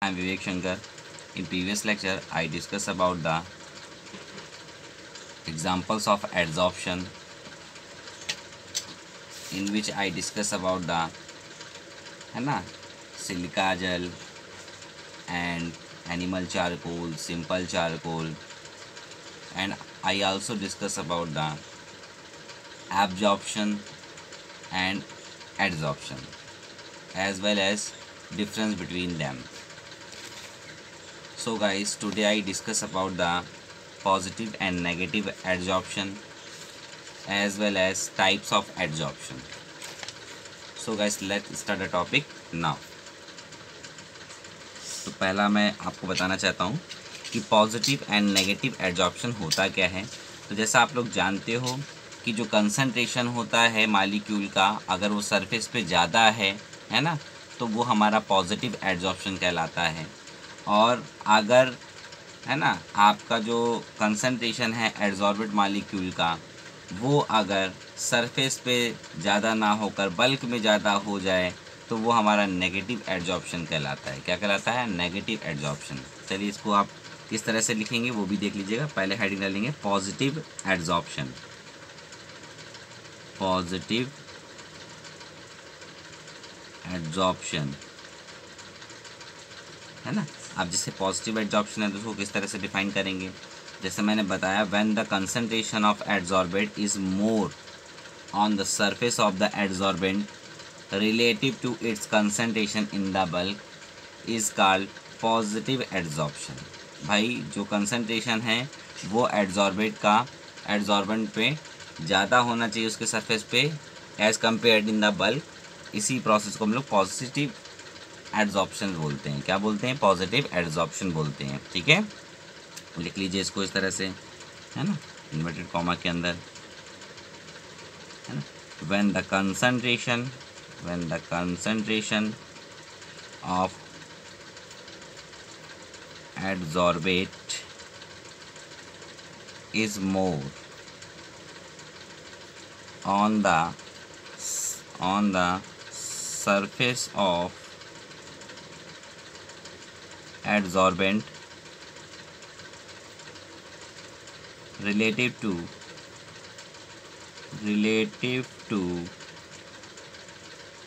I am Vivek Shankar. In previous lecture, I discussed about the examples of adsorption, in which I discuss about the है ना silica gel and animal charcoal, simple charcoal, and I also discuss about the absorption and adsorption as well as difference between them. So guys, today I discuss about the positive and negative adsorption as well as types of adsorption. So guys, let's start the topic now. तो पहला मैं आपको बताना चाहता हूँ कि positive and negative adsorption होता क्या है। तो जैसा आप लोग जानते हो कि जो कंसंट्रेशन होता है मालिक्यूल का, अगर वो सरफेस पे ज़्यादा है ना, तो वो हमारा पॉजिटिव एडजॉर्प्शन कहलाता है। और अगर है ना आपका जो कंसंट्रेशन है एडजॉर्बेट मालिक्यूल का, वो अगर सरफेस पे ज़्यादा ना होकर बल्क में ज़्यादा हो जाए, तो वो हमारा नेगेटिव एडजॉर्प्शन कहलाता है। क्या कहलाता है? Negative adsorption. चलिए इसको आप किस तरह से लिखेंगे वो भी देख लीजिएगा। पहले हेडिंग डालेंगे पॉजिटिव एडजॉर्प्शन, पॉजिटिव एडजॉर्प्शन, है ना। अब जैसे पॉजिटिव एडजॉर्प्शन है तो उसको किस तरह से डिफाइन करेंगे। जैसे मैंने बताया, when the concentration of adsorbent is more on the surface of the adsorbent relative to its concentration in the bulk is called positive adsorption। भाई जो कंसंट्रेशन है वो एडजॉर्बेंट पे ज़्यादा होना चाहिए उसके सरफेस पे as compared in the bulk. इसी प्रोसेस को हम लोग पॉजिटिव एडजॉर्प्शन बोलते हैं। क्या बोलते हैं? पॉजिटिव एडजॉर्प्शन बोलते हैं। ठीक है, लिख लीजिए इसको इस तरह से, है ना, इन्वर्टेड कॉमा के अंदर, है ना। when the concentration of adsorbate is more on the surface of adsorbent relative to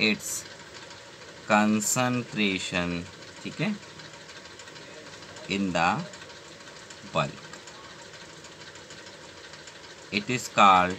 its concentration, ठीक है, in the bulk, it is called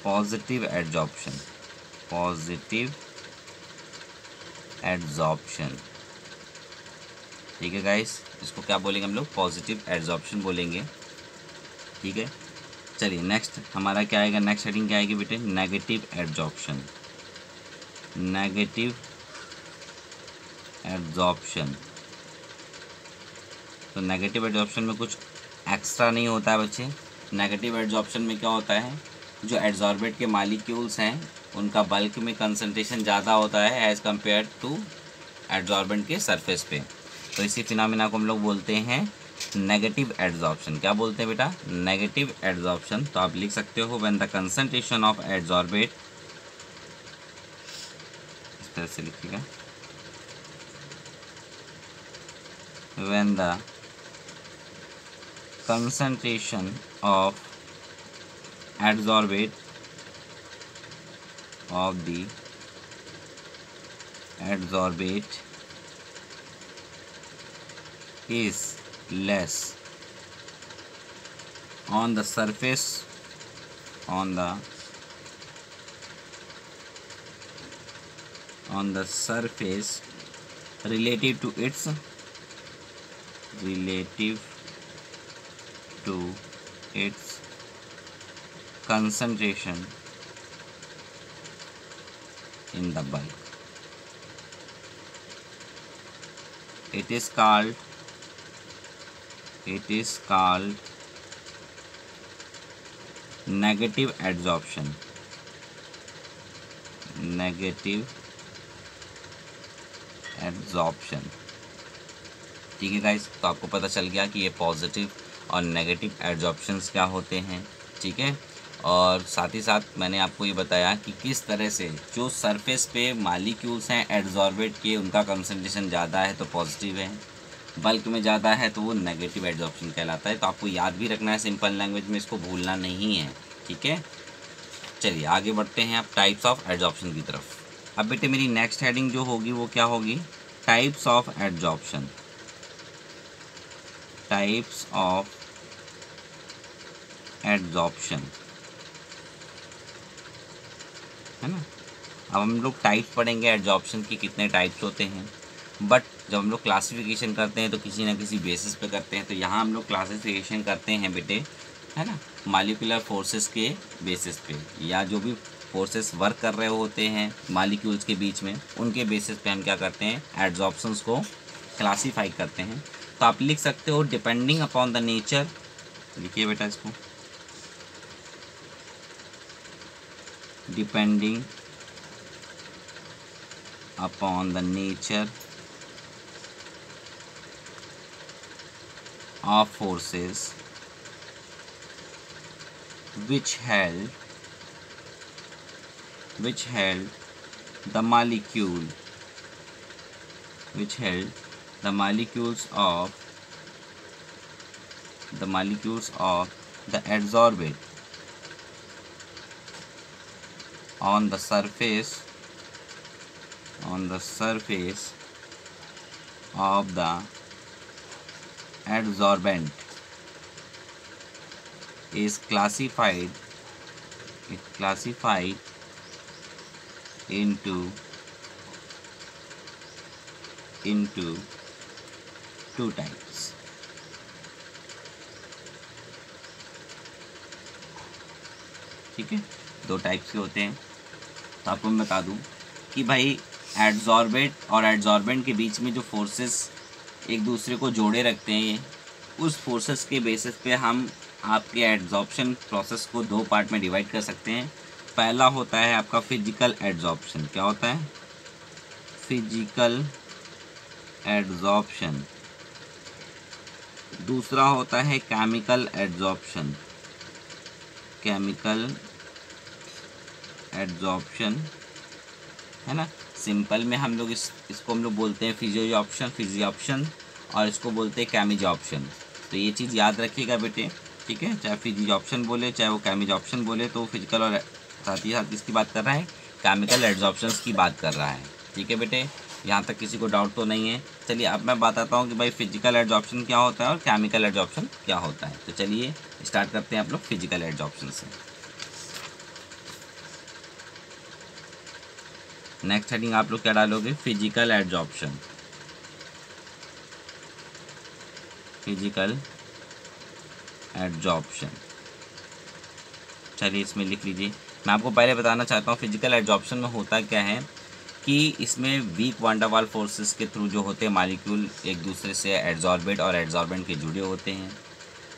positive adsorption, ठीक है गाइस। इसको क्या बोलेंगे हम लोग? पॉजिटिव एडजॉर्प्शन बोलेंगे। ठीक है, चलिए नेक्स्ट हमारा क्या आएगा? नेक्स्ट हेडिंग क्या आएगी बेटे? Negative adsorption, negative adsorption. तो नेगेटिव एडजॉर्प्शन में कुछ एक्स्ट्रा नहीं होता है बच्चे। नेगेटिव एडजॉर्प्शन में क्या होता है, जो एडजॉर्बेट के मालिक्यूल्स हैं उनका बल्क में कंसंट्रेशन ज़्यादा होता है एज़ कम्पेयर टू एडजॉर्बेंट के सरफेस पे। तो इसी फिनोमिना को हम लोग बोलते हैं नेगेटिव एडजॉर्प्शन। क्या बोलते हैं बेटा? Negative adsorption. तो आप लिख सकते हो when the concentration of adsorbate, इस तरह से लिखिएगा, when the concentration of adsorbate is less on the surface relative to its concentration in the bulk, it is called negative adsorption, ठीक है गाइस। तो आपको पता चल गया कि ये पॉजिटिव और नेगेटिव एडजॉर्प्शंस क्या होते हैं। ठीक है, और साथ ही साथ मैंने आपको ये बताया कि किस तरह से जो सरफेस पे मालिक्यूल्स हैं एड्जॉर्बेट के, उनका कंसंट्रेशन ज़्यादा है तो पॉजिटिव है, बल्क में ज़्यादा है तो वो नेगेटिव एड्जॉर्प्शन कहलाता है। तो आपको याद भी रखना है सिंपल लैंग्वेज में, इसको भूलना नहीं है, ठीक है। चलिए आगे बढ़ते हैं अब टाइप्स ऑफ एड्जॉर्प्शन की तरफ। अब बेटे मेरी नेक्स्ट हेडिंग जो होगी वो क्या होगी, types of adsorption. Types of adsorption, है ना। अब हम लोग टाइप्स पढ़ेंगे एड्जॉर्प्शन की, कितने टाइप्स होते हैं। बट जब हम लोग क्लासिफिकेशन करते हैं तो किसी ना किसी बेसिस पे करते हैं। तो यहाँ हम लोग क्लासिफिकेशन करते हैं बेटे, है ना, मॉलिक्यूलर फोर्सेस के बेसिस पे, या जो भी फोर्सेस वर्क कर रहे होते हैं मॉलिक्यूल्स के बीच में, उनके बेसिस पे हम क्या करते हैं, एड्जॉर्प्शंस को क्लासीफाई करते हैं। तो आप लिख सकते हो डिपेंडिंग अपॉन द नेचर, लिखिए बेटा इसको, depending upon the nature of forces which held the molecule, which held the molecules of the adsorbate on the surface of the adsorbent is classified into two types। ठीक है, दो types के होते हैं। तो आपको मैं बता दूं कि भाई एड्सॉर्बेट और एड्सॉर्बेंट के बीच में जो फोर्सेस एक दूसरे को जोड़े रखते हैं, उस फोर्सेस के बेसिस पे हम आपके एड्सॉर्प्शन प्रोसेस को दो पार्ट में डिवाइड कर सकते हैं। पहला होता है आपका फिजिकल एड्सॉर्प्शन। क्या होता है, फिजिकल एड्सॉर्प्शन। दूसरा होता है केमिकल एड्सॉर्प्शन। केमिकल एड्सॉर्प्शन, है ना। सिंपल में हम लोग इसको हम लोग बोलते हैं फिजियोप्शन, और इसको बोलते हैं कैमिजॉप्शन। तो ये चीज़ याद रखिएगा बेटे, ठीक है। चाहे फिजियोप्शन बोले चाहे वो कैमिजॉप्शन बोले, तो फिजिकल और साथ ही साथ इसकी बात कर रहा है, केमिकल एड्सॉर्प्शंस की बात कर रहा है, ठीक है बेटे। यहाँ तक किसी को डाउट तो नहीं है। चलिए अब मैं बताता हूँ कि भाई फिजिकल एड्सॉर्प्शन क्या होता है और केमिकल एड्सॉर्प्शन क्या होता है। तो चलिए स्टार्ट करते हैं आप लोग फिजिकल एड्सॉर्प्शन से। नेक्स्ट हेडिंग आप लोग क्या डालोगे, फिजिकल एड्सॉर्प्शन। फिजिकल एड्सॉर्प्शन, चलिए इसमें लिख लीजिए। मैं आपको पहले बताना चाहता हूँ फिजिकल एड्सॉर्प्शन में होता क्या है कि इसमें वीक वान डेर वाल फोर्सेस के थ्रू जो होते हैं मॉलिक्यूल एक दूसरे से एड्सॉर्बेट और एड्सॉर्बेंट के जुड़े होते हैं।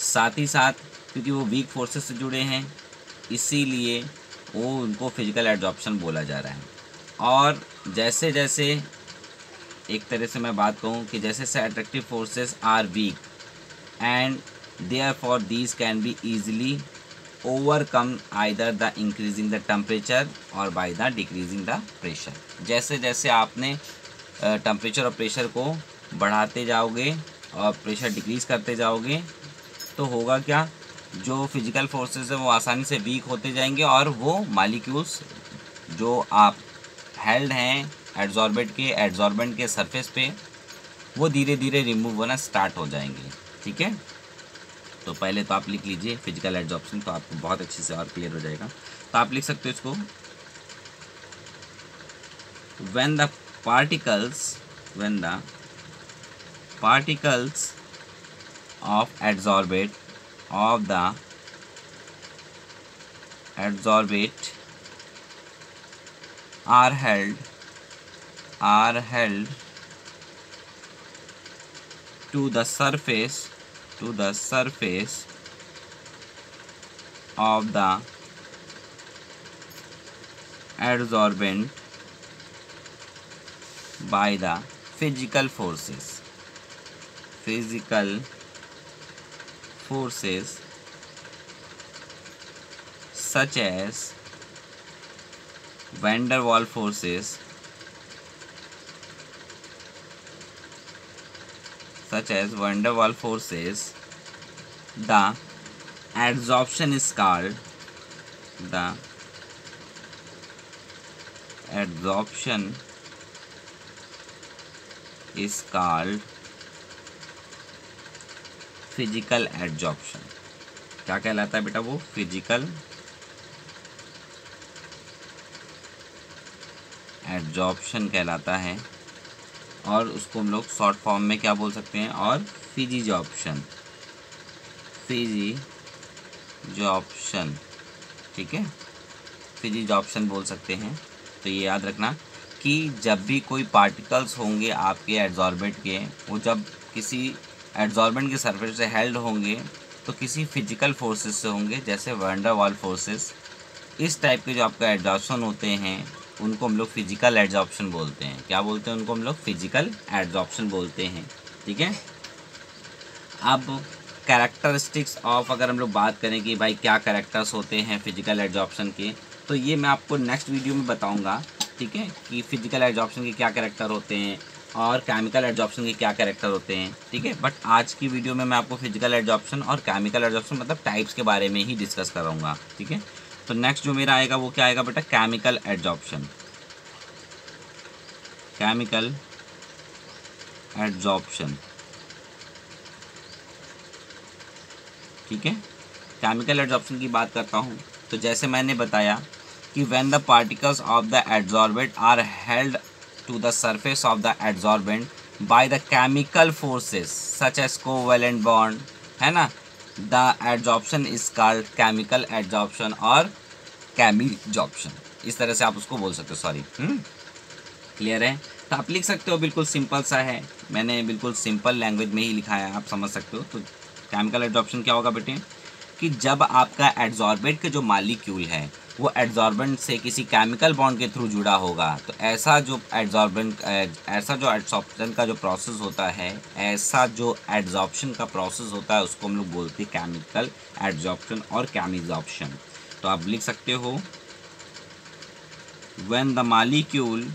साथ ही साथ क्योंकि वो वीक फोर्सेस से जुड़े हैं, इसीलिए वो उनको फिजिकल एड्सॉर्प्शन बोला जा रहा है। और जैसे जैसे एक तरह से मैं बात कहूँ कि जैसे से attractive forces are weak and therefore these can be easily overcome either the increasing the temperature or by the decreasing the pressure. जैसे जैसे आपने टेम्परेचर और प्रेशर को बढ़ाते जाओगे और प्रेशर डिक्रीज़ करते जाओगे, तो होगा क्या, जो फिजिकल फोर्सेस है वो आसानी से वीक होते जाएंगे और वो मॉलिक्यूल्स जो आप हेल्ड हैं एड्सॉर्बेंट के सरफेस पे, वो धीरे धीरे रिमूव होना स्टार्ट हो जाएंगे, ठीक है। तो पहले तो आप लिख लीजिए फिजिकल एड्सॉर्प्शन, तो आपको बहुत अच्छे से और क्लियर हो जाएगा। तो आप लिख सकते हो इसको, when the particles of adsorbate are held to the surface of the adsorbent by the physical forces such as van der Waals forces, the adsorption is called physical adsorption. क्या कहलाता है बेटा वो? फिजिकल एडजॉर्प्शन कहलाता है, और उसको हम लोग शॉर्ट फॉर्म में क्या बोल सकते हैं? और फिजिजॉर्प्शन, ठीक है, फिजिजॉर्प्शन बोल सकते हैं। तो ये याद रखना कि जब भी कोई पार्टिकल्स होंगे आपके एडजॉर्बेंट के, वो जब किसी एडजॉर्बेंट के सरफेस से हेल्ड होंगे तो किसी फिजिकल फोर्सेस से होंगे, जैसे वैन डर वाल्स फोर्सेस। इस टाइप के जो आपका एडजॉर्प्शन होते हैं उनको हम लोग फिजिकल एडजॉर्प्शन बोलते हैं। क्या बोलते हैं उनको? हम लोग फिजिकल एडजॉर्प्शन बोलते हैं, ठीक है। अब कैरेक्टरिस्टिक्स ऑफ, अगर हम लोग बात करें कि भाई क्या कैरेक्टर्स होते हैं फिजिकल एडजॉर्प्शन के, तो ये मैं आपको नेक्स्ट वीडियो में बताऊंगा, ठीक है, कि फिजिकल एडजॉर्प्शन के क्या कैरेक्टर होते हैं और केमिकल एडजॉर्प्शन के क्या कैरेक्टर होते हैं, ठीक है। बट आज की वीडियो में मैं आपको फिजिकल एडजॉर्प्शन और केमिकल एडजॉर्प्शन मतलब टाइप्स के बारे में ही डिस्कस कराऊंगा, ठीक है। तो नेक्स्ट जो मेरा आएगा वो क्या आएगा बेटा? Chemical adsorption. ठीक है। केमिकल एडजॉर्प्शन की बात करता हूँ तो जैसे मैंने बताया कि when the particles of the adsorbent are held to the surface of the adsorbent by the chemical forces such as covalent bond, है ना, the adsorption is called chemical adsorption और केमिजॉर्प्शन। इस तरह से आप उसको बोल सकते हो। सॉरी, क्लियर है? तो आप लिख सकते हो, बिल्कुल सिंपल सा है, मैंने बिल्कुल सिंपल लैंग्वेज में ही लिखा है, आप समझ सकते हो। तो केमिकल एडजॉर्प्शन क्या होगा बेटे? कि जब आपका एडजॉर्बेंट के जो मालिक्यूल है वो एडजॉर्बेंट से किसी केमिकल बॉन्ड के थ्रू जुड़ा होगा, तो ऐसा जो एडजॉर्प्शन का जो प्रोसेस होता है, ऐसा जो एडजॉर्प्शन का प्रोसेस होता है उसको हम लोग बोलते हैं केमिकल एडजॉर्प्शन और केमिजॉर्प्शन। तो आप लिख सकते हो when the molecule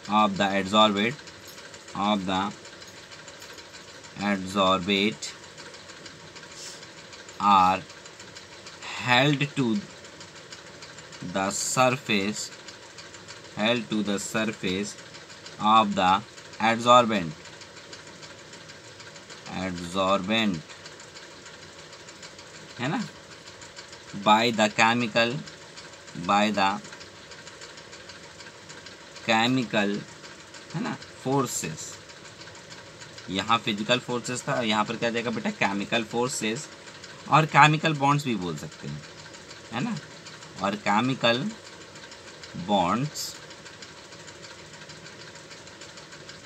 of the adsorbate are held to the surface of the adsorbent, है ना, by the chemical, है ना, फोर्सेस। यहाँ फिजिकल फोर्सेस था, यहाँ पर क्या जाएगा बेटा? केमिकल फोर्सेस, और केमिकल बॉन्ड्स भी बोल सकते हैं, है ना, और chemical bonds.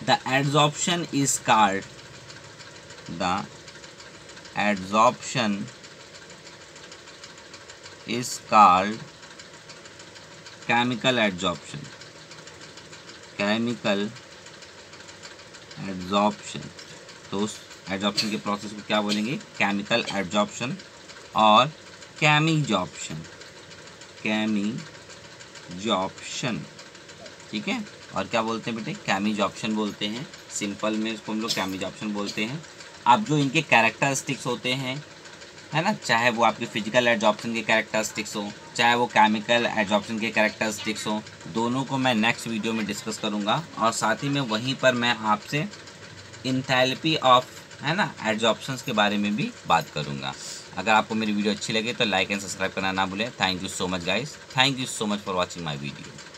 The adsorption is called chemical adsorption. तो उस एडजॉर्प्शन के प्रोसेस को क्या बोलेंगे? केमिकल एडजॉर्प्शन और केमिजॉर्प्शन, ठीक है। और क्या बोलते हैं बेटे? केमिजॉर्प्शन बोलते हैं, सिंपल में इसको हम लोग केमिजॉर्प्शन बोलते हैं। अब जो इनके कैरेक्टरिस्टिक्स होते हैं, है ना, चाहे वो आपके फिजिकल एडजॉर्प्शन के कैरेक्टरिस्टिक्स हो, चाहे वो केमिकल एडजॉर्प्शन के कैरेक्टरिस्टिक्स हो, दोनों को मैं नेक्स्ट वीडियो में डिस्कस करूंगा। और साथ ही में वहीं पर मैं आपसे इंथैल्पी ऑफ, है ना, एडजॉर्प्शंस के बारे में भी बात करूंगा। अगर आपको मेरी वीडियो अच्छी लगे तो लाइक एंड सब्सक्राइब करना ना भूलें। Thank you so much guys, thank you so much for watching my video.